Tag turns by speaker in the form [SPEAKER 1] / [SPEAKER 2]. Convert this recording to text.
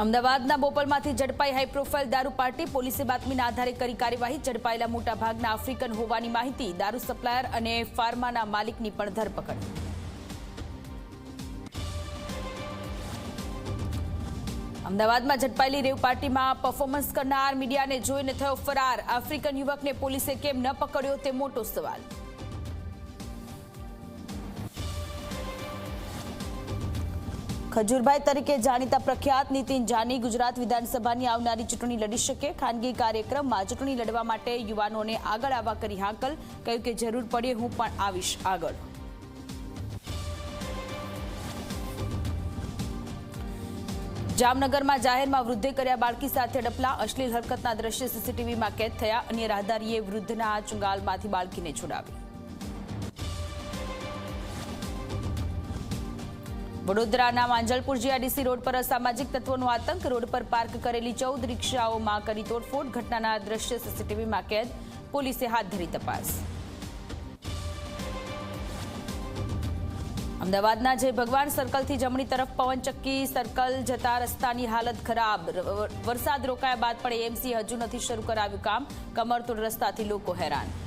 [SPEAKER 1] અમદાવાદના બોપલમાંથી ઝડપાઈ high profile દારૂ પાર્ટી। પોલીસે બાતમીના આધારે કરી કાર્યવાહી। ઝડપાયેલા મોટાભાગના આફ્રિકન હોવાની માહિતી। દારૂ સપ્લાયર અને ફાર્માના માલિકની પણ ધરપકડ। અમદાવાદમાં ઝડપાયેલી રેવ પાર્ટીમાં પરફોર્મન્સ કરનાર મીડિયાને જોઈને થયો ફરાર। આફ્રિકન યુવકને પોલીસે કેમ ન પકડ્યો તે મોટો સવાલ। ખજૂરભાઈ તરીકે જાણીતા પ્રખ્યાત નીતિન જાની ગુજરાત વિધાનસભાની આવનારી ચૂંટણી લડી શકે। ખાનગી કાર્યક્રમમાં ચૂંટણી લડવા માટે યુવાનોને આગળ આવવા કરી હાકલ। કહ્યું કે જરૂર પડે હું પણ આવીશ આગળ। જામનગરમાં જાહેરમાં વૃદ્ધે કર્યા બાળકી સાથે ડપલા। અશ્લીલ હરકતના દ્રશ્ય સીસીટીવીમાં કેદ થયા। અન્ય રાહદારીએ વૃદ્ધના ચુંગાલમાંથી બાળકીને છોડાવી। વડોદરાના માંજલપુર જીઆઈડીસી રોડ પર અસામાજિક તત્વોનો આતંક। રોડ પર પાર્ક કરેલી 14 રિક્ષાઓમાં કરી તોડફોડ। ઘટનાના દ્રશ્ય સીસીટીવીમાં કેદ। પોલીસે હાથ ધરી તપાસ। અમદાવાદના જય ભગવાન સર્કલથી જમણી તરફ પવનચક્કી સર્કલ જતા રસ્તાની હાલત ખરાબ। વરસાદ રોકાયા બાદ પણ એએમસી હજુ નથી શરૂ કરાવ્યું કામ। કમરતોડ રસ્તાથી લોકો હેરાન।